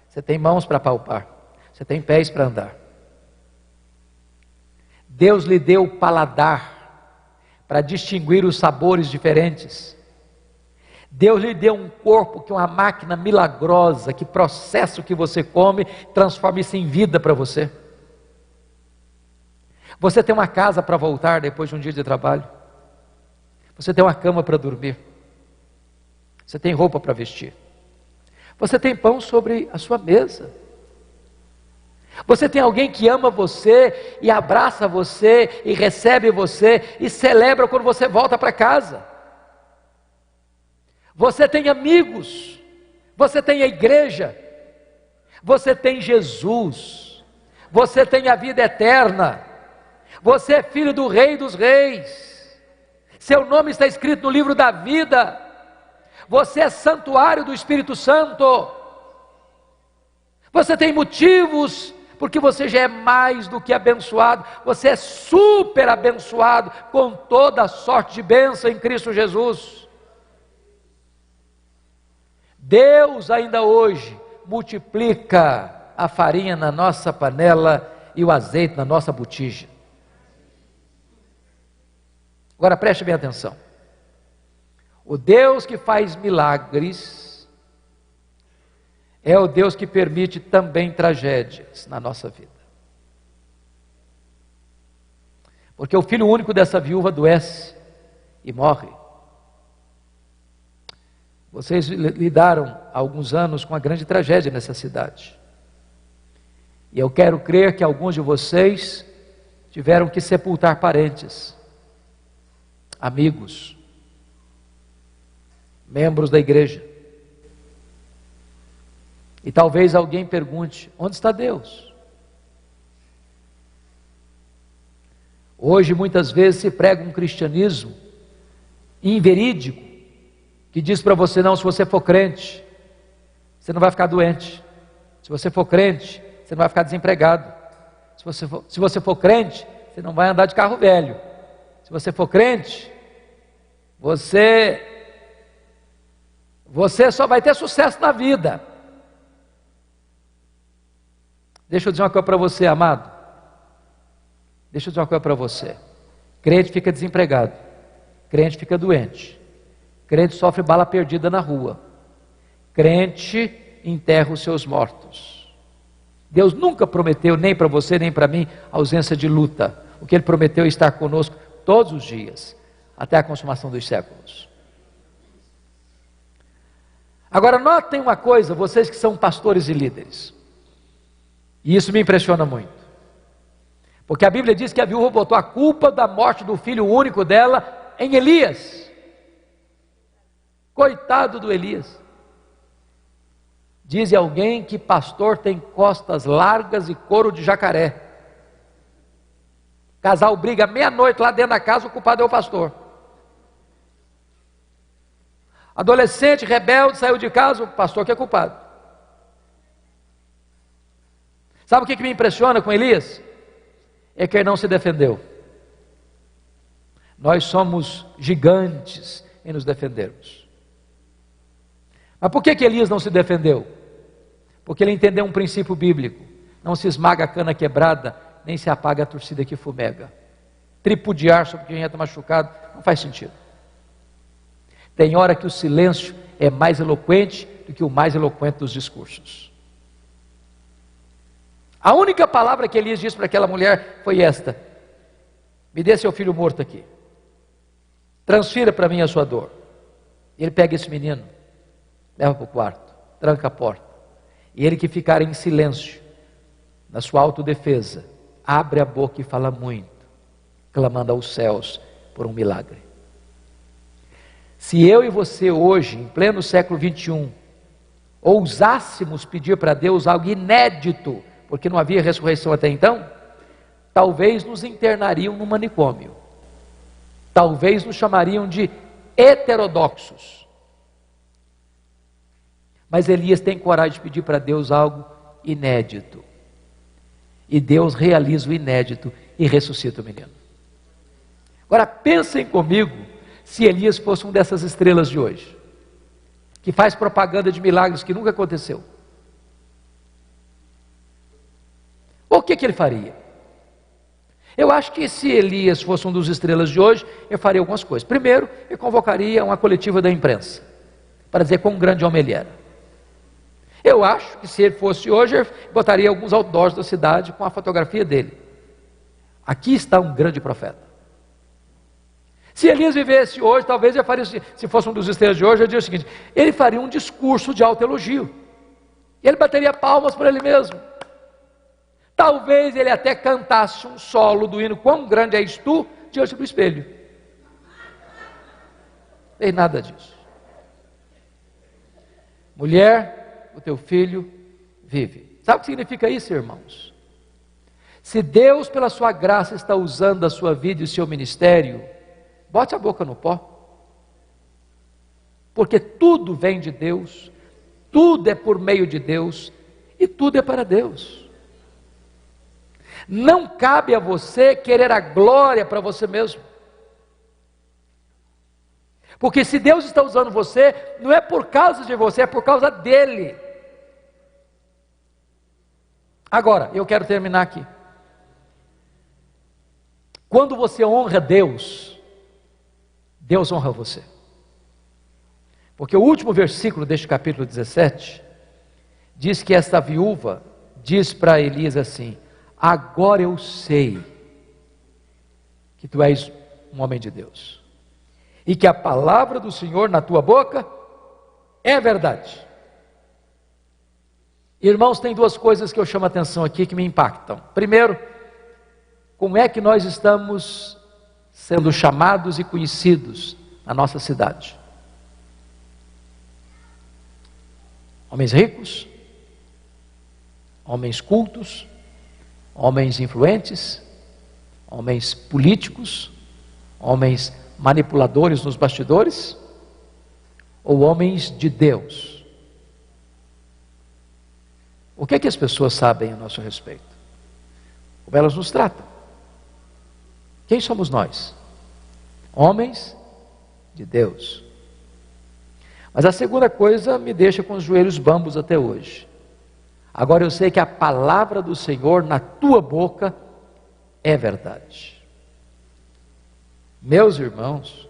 Você tem mãos para palpar. Você tem pés para andar. Deus lhe deu o paladar para distinguir os sabores diferentes. Deus lhe deu um corpo que é uma máquina milagrosa, que processa o que você come, transforma isso em vida para você. Você tem uma casa para voltar depois de um dia de trabalho. Você tem uma cama para dormir. Você tem roupa para vestir. Você tem pão sobre a sua mesa. Você tem alguém que ama você e abraça você e recebe você e celebra quando você volta para casa. Você tem amigos. Você tem a igreja. Você tem Jesus. Você tem a vida eterna. Você é filho do Rei dos Reis. Seu nome está escrito no livro da vida. Você é santuário do Espírito Santo. Você tem motivos, porque você já é mais do que abençoado. Você é super abençoado com toda a sorte de bênção em Cristo Jesus. Deus ainda hoje multiplica a farinha na nossa panela e o azeite na nossa botija. Agora preste bem atenção. O Deus que faz milagres é o Deus que permite também tragédias na nossa vida. Porque o filho único dessa viúva adoece e morre. Vocês lidaram há alguns anos com uma grande tragédia nessa cidade. E eu quero crer que alguns de vocês tiveram que sepultar parentes, amigos, membros da igreja. E talvez alguém pergunte: onde está Deus? Hoje muitas vezes se prega um cristianismo inverídico, que diz para você: não, se você for crente, você não vai ficar doente. Se você for crente, você não vai ficar desempregado. Se você for crente, você não vai andar de carro velho. Se você for crente, você só vai ter sucesso na vida. Deixa eu dizer uma coisa para você, amado. Deixa eu dizer uma coisa para você. Crente fica desempregado. Crente fica doente. Crente sofre bala perdida na rua. Crente enterra os seus mortos. Deus nunca prometeu, nem para você, nem para mim, ausência de luta. O que Ele prometeu é estar conosco todos os dias, até a consumação dos séculos. Agora notem uma coisa, vocês que são pastores e líderes, e isso me impressiona muito, porque a Bíblia diz que a viúva botou a culpa da morte do filho único dela em Elias. Coitado do Elias. Diz alguém que pastor tem costas largas e couro de jacaré. Casal briga meia-noite lá dentro da casa, o culpado é o pastor. Adolescente rebelde saiu de casa, o pastor que é culpado. Sabe o que me impressiona com Elias? É que ele não se defendeu. Nós somos gigantes em nos defendermos. Mas por que Elias não se defendeu? Porque ele entendeu um princípio bíblico: não se esmaga a cana quebrada, nem se apaga a torcida que fumega. Tripudiar sobre quem está machucado não faz sentido. Tem hora que o silêncio é mais eloquente do que o mais eloquente dos discursos. A única palavra que Elias disse para aquela mulher foi esta: me dê seu filho morto aqui, transfira para mim a sua dor. Ele pega esse menino, leva para o quarto, tranca a porta, e ele que ficar em silêncio, na sua autodefesa, abre a boca e fala muito, clamando aos céus por um milagre. Se eu e você hoje, em pleno século 21, ousássemos pedir para Deus algo inédito, porque não havia ressurreição até então, talvez nos internariam no manicômio, talvez nos chamariam de heterodoxos. Mas Elias tem coragem de pedir para Deus algo inédito. E Deus realiza o inédito e ressuscita o menino. Agora pensem comigo, se Elias fosse um dessas estrelas de hoje, que faz propaganda de milagres que nunca aconteceu. O que ele faria? Eu acho que se Elias fosse um dos estrelas de hoje, eu faria algumas coisas. Primeiro, eu convocaria uma coletiva da imprensa, para dizer quão grande homem ele era. Eu acho que se ele fosse hoje, eu botaria alguns outdoors da cidade com a fotografia dele. Aqui está um grande profeta. Se Elias vivesse hoje, talvez eu faria, se fosse um dos estrelas de hoje, eu diria o seguinte: ele faria um discurso de autoelogio. Ele bateria palmas para ele mesmo. Talvez ele até cantasse um solo do hino "Quão grande és tu" diante do espelho. Não tem nada disso. Mulher, o teu filho vive. Sabe o que significa isso, irmãos? Se Deus, pela sua graça, está usando a sua vida e o seu ministério, bote a boca no pó. Porque tudo vem de Deus, tudo é por meio de Deus e tudo é para Deus. Não cabe a você querer a glória para você mesmo. Porque se Deus está usando você, não é por causa de você, é por causa dele. Agora, eu quero terminar aqui. Quando você honra Deus, Deus honra você. Porque o último versículo deste capítulo 17 diz que esta viúva diz para Elias assim: agora eu sei que tu és um homem de Deus, e que a palavra do Senhor na tua boca é verdade. Irmãos, tem duas coisas que eu chamo a atenção aqui que me impactam. Primeiro, como é que nós estamos sendo chamados e conhecidos na nossa cidade? Homens ricos, homens cultos, homens influentes, homens políticos, homens manipuladores nos bastidores, ou homens de Deus? O que é que as pessoas sabem a nosso respeito? Como elas nos tratam? Quem somos nós? Homens de Deus. Mas a segunda coisa me deixa com os joelhos bambos até hoje. Agora eu sei que a palavra do Senhor na tua boca é verdade. Meus irmãos,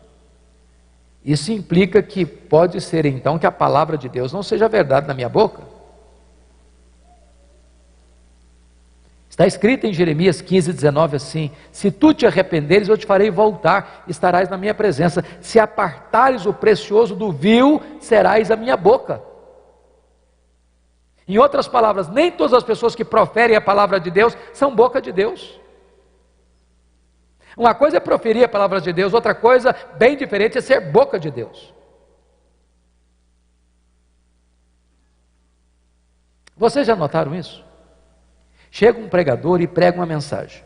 isso implica que pode ser então que a palavra de Deus não seja verdade na minha boca. Está escrito em Jeremias 15:19 assim: se tu te arrependeres, eu te farei voltar, estarás na minha presença. Se apartares o precioso do vil, serás a minha boca. Em outras palavras, nem todas as pessoas que proferem a palavra de Deus são boca de Deus. Uma coisa é proferir a palavra de Deus, outra coisa bem diferente é ser boca de Deus. Vocês já notaram isso? Chega um pregador e prega uma mensagem.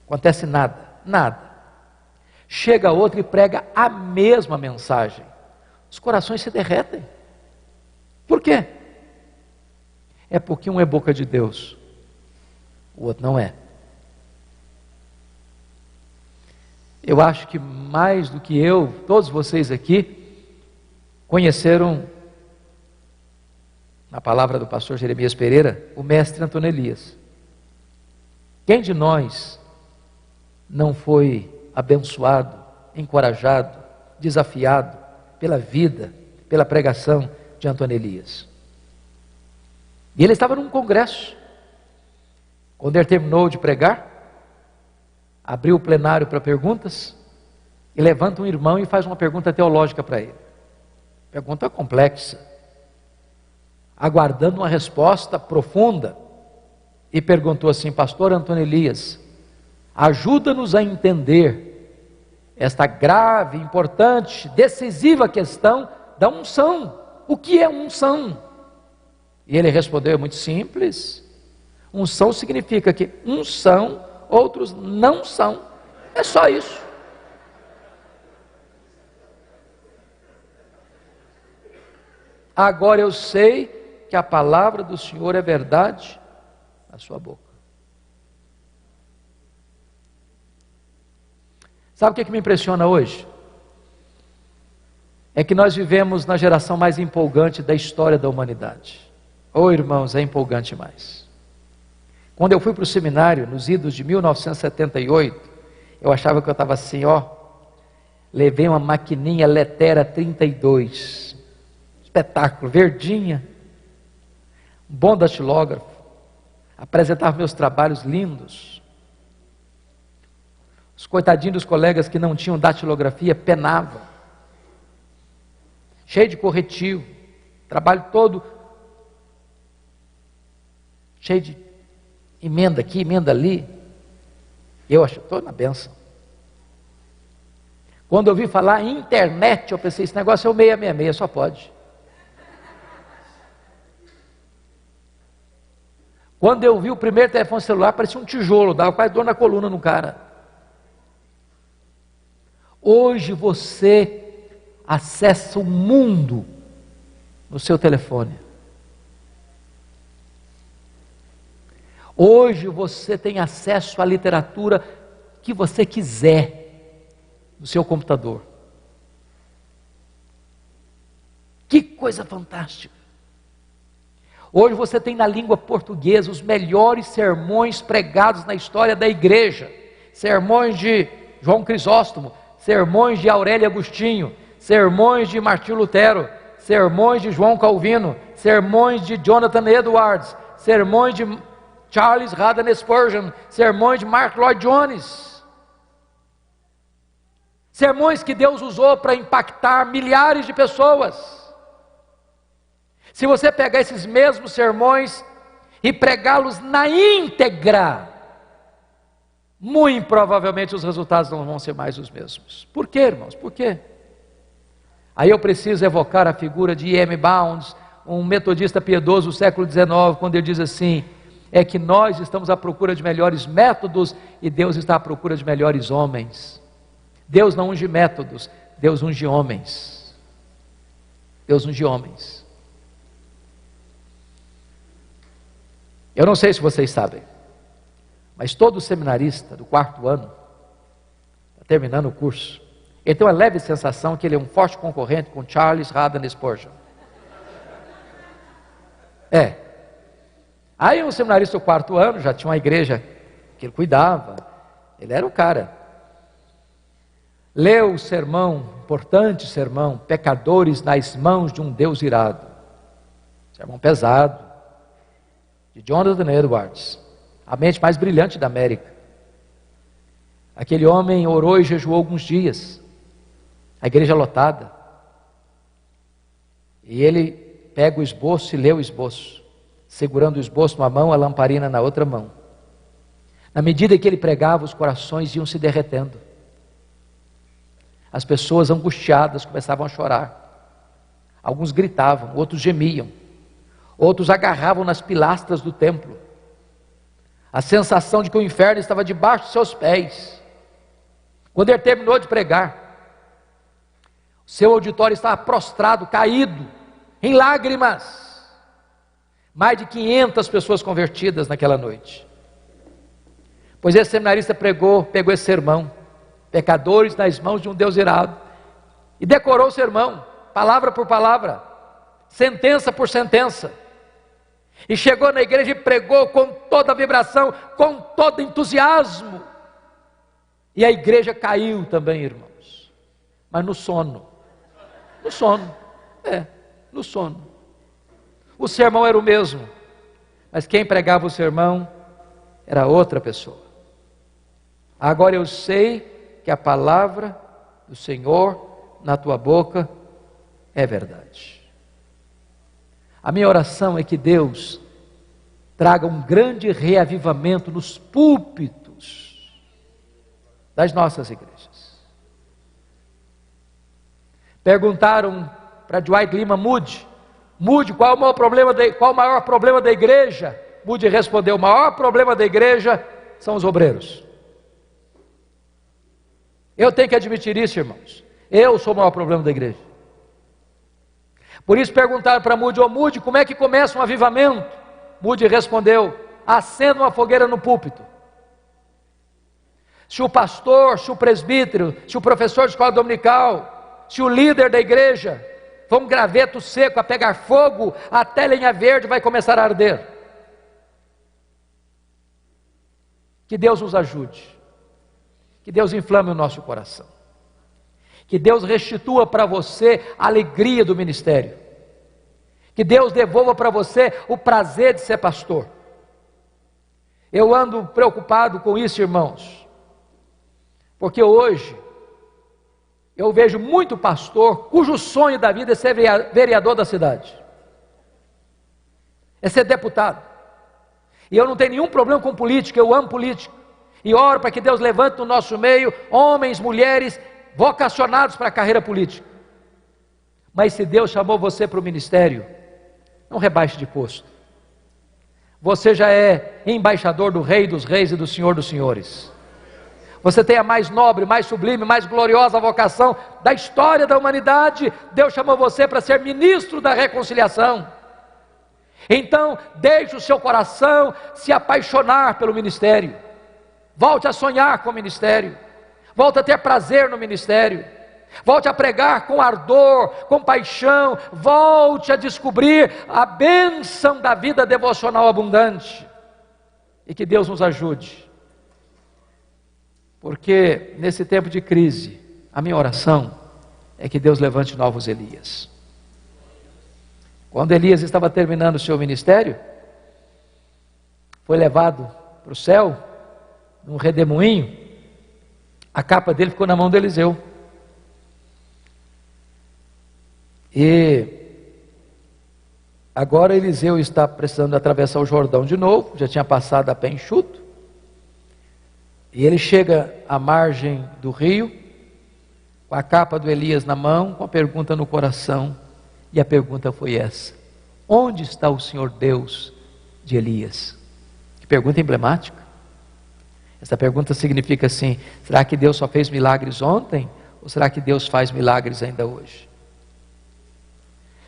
Acontece nada. Chega outro e prega a mesma mensagem. Os corações se derretem. Por quê? É porque um é boca de Deus, o outro não é. Eu acho que mais do que eu, todos vocês aqui, conheceram, na palavra do pastor Jeremias Pereira, o mestre Antônio Elias. Quem de nós não foi abençoado, encorajado, desafiado pela vida, pela pregação de Antônio Elias? E ele estava num congresso. Quando ele terminou de pregar, abriu o plenário para perguntas, e levanta um irmão e faz uma pergunta teológica para ele. Pergunta complexa, aguardando uma resposta profunda, e perguntou assim: pastor Antônio Elias, ajuda-nos a entender esta grave, importante, decisiva questão da unção. O que é unção? E ele respondeu: é muito simples. Unção significa que uns são, outros não são. É só isso. Agora eu sei que a palavra do Senhor é verdade na sua boca. Sabe o que me impressiona hoje? É que nós vivemos na geração mais empolgante da história da humanidade. Oh, irmãos, é empolgante mais. Quando eu fui para o seminário, nos idos de 1978, eu achava que eu estava assim, levei uma maquininha Letera 32, espetáculo, verdinha, um bom datilógrafo, apresentava meus trabalhos lindos. Os coitadinhos dos colegas que não tinham datilografia penavam, cheio de corretivo, trabalho todo cheio de emenda aqui, emenda ali. Eu acho, estou na benção. Quando eu vi falar em internet, eu pensei, esse negócio é o 666, só pode. Quando eu vi o primeiro telefone celular, parecia um tijolo, dava quase dor na coluna no cara. Hoje você acessa o mundo no seu telefone. Hoje você tem acesso à literatura que você quiser no seu computador. Que coisa fantástica! Hoje você tem na língua portuguesa os melhores sermões pregados na história da igreja. Sermões de João Crisóstomo, sermões de Aurélio Agostinho, sermões de Martinho Lutero, sermões de João Calvino, sermões de Jonathan Edwards, sermões de Charles Haddon Spurgeon, sermões de Mark Lloyd Jones. Sermões que Deus usou para impactar milhares de pessoas. Se você pegar esses mesmos sermões e pregá-los na íntegra, muito provavelmente os resultados não vão ser mais os mesmos. Por quê, irmãos? Por quê? Aí eu preciso evocar a figura de E.M. Bounds, um metodista piedoso do século XIX, quando ele diz assim: é que nós estamos à procura de melhores métodos e Deus está à procura de melhores homens. Deus não unge métodos, Deus unge homens. Deus unge homens. Eu não sei se vocês sabem, mas todo seminarista do 4º ano, está terminando o curso, ele tem uma leve sensação que ele é um forte concorrente com Charles Haddon Spurgeon. Aí um seminarista do 4º ano, já tinha uma igreja que ele cuidava, ele era o cara. Leu o sermão, importante sermão, Pecadores nas mãos de um Deus irado. Sermão pesado, de Jonathan Edwards, a mente mais brilhante da América. Aquele homem orou e jejuou alguns dias, a igreja lotada, e ele pega o esboço e lê o esboço, segurando o esboço numa mão, a lamparina na outra mão. Na medida que ele pregava, os corações iam se derretendo, as pessoas angustiadas começavam a chorar, alguns gritavam, outros gemiam, outros agarravam nas pilastras do templo, a sensação de que o inferno estava debaixo de seus pés. Quando ele terminou de pregar, seu auditório estava prostrado, caído, em lágrimas. Mais de 500 pessoas convertidas naquela noite. Pois esse seminarista pegou esse sermão, Pecadores nas mãos de um Deus irado, e decorou o sermão, palavra por palavra, sentença por sentença. E chegou na igreja e pregou com toda a vibração, com todo entusiasmo. E a igreja caiu também, irmãos. Mas no sono. No sono. No sono. O sermão era o mesmo, mas quem pregava o sermão era outra pessoa. Agora eu sei que a palavra do Senhor na tua boca é verdade. A minha oração é que Deus traga um grande reavivamento nos púlpitos das nossas igrejas. Perguntaram para Dwight Lima Moody, qual o maior problema da igreja? Moody respondeu: o maior problema da igreja são os obreiros. Eu tenho que admitir isso, irmãos. Eu sou o maior problema da igreja. Por isso perguntaram para Moody: Moody, como é que começa um avivamento? Moody respondeu: acenda uma fogueira no púlpito. Se o pastor, se o presbítero, se o professor de escola dominical, se o líder da igreja for um graveto seco a pegar fogo, até lenha verde vai começar a arder. Que Deus nos ajude, que Deus inflame o nosso coração, que Deus restitua para você a alegria do ministério, que Deus devolva para você o prazer de ser pastor. Eu ando preocupado com isso, irmãos, porque hoje eu vejo muito pastor cujo sonho da vida é ser vereador da cidade, é ser deputado. E eu não tenho nenhum problema com política, eu amo política, e oro para que Deus levante no nosso meio homens, mulheres vocacionados para a carreira política. Mas se Deus chamou você para o ministério, não rebaixe de posto. Você já é embaixador do Rei dos Reis e do Senhor dos Senhores. Você tem a mais nobre, mais sublime, mais gloriosa vocação da história da humanidade. Deus chamou você para ser ministro da reconciliação. Então, deixe o seu coração se apaixonar pelo ministério. Volte a sonhar com o ministério. Volte a ter prazer no ministério. Volte a pregar com ardor, com paixão. Volte a descobrir a bênção da vida devocional abundante. E que Deus nos ajude. Porque nesse tempo de crise, a minha oração é que Deus levante novos Elias. Quando Elias estava terminando o seu ministério, foi levado para o céu, num redemoinho, a capa dele ficou na mão de Eliseu. E agora Eliseu está precisando atravessar o Jordão de novo, já tinha passado a pé enxuto, e ele chega à margem do rio, com a capa do Elias na mão, com a pergunta no coração, e a pergunta foi essa: onde está o Senhor Deus de Elias? Que pergunta emblemática. Essa pergunta significa assim: será que Deus só fez milagres ontem? Ou será que Deus faz milagres ainda hoje?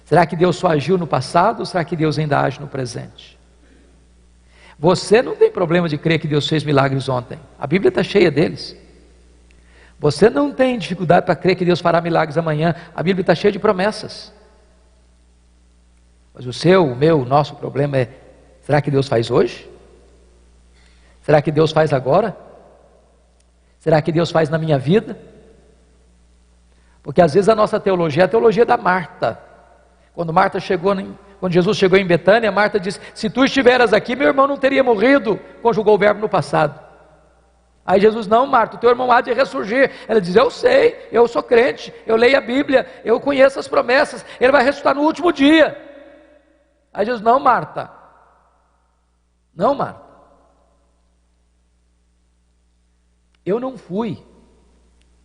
Será que Deus só agiu no passado? Ou será que Deus ainda age no presente? Você não tem problema de crer que Deus fez milagres ontem. A Bíblia está cheia deles. Você não tem dificuldade para crer que Deus fará milagres amanhã. A Bíblia está cheia de promessas. Mas o seu, o meu, o nosso problema é: será que Deus faz hoje? Será que Deus faz agora? Será que Deus faz na minha vida? Porque às vezes a nossa teologia é a teologia da Marta. Quando Jesus chegou em Betânia, Marta disse: se tu estiveras aqui, meu irmão não teria morrido. Conjugou o verbo no passado. Aí Jesus: não, Marta, o teu irmão há de ressurgir. Ela diz: eu sei, eu sou crente, eu leio a Bíblia, eu conheço as promessas, ele vai ressuscitar no último dia. Aí Jesus: não, Marta, não, Marta, eu não fui,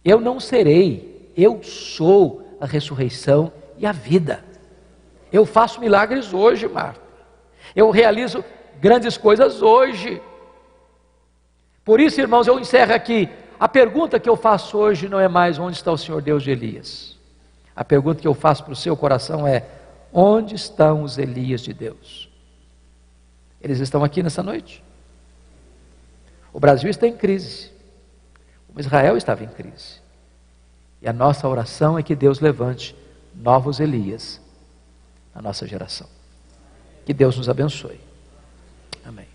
eu não serei, eu sou a ressurreição e a vida. Eu faço milagres hoje, Marta. Eu realizo grandes coisas hoje. Por isso, irmãos, eu encerro aqui. A pergunta que eu faço hoje não é mais: onde está o Senhor Deus de Elias? A pergunta que eu faço para o seu coração é: onde estão os Elias de Deus? Eles estão aqui nessa noite. O Brasil está em crise. O Israel estava em crise. E a nossa oração é que Deus levante novos Elias na nossa geração. Que Deus nos abençoe. Amém.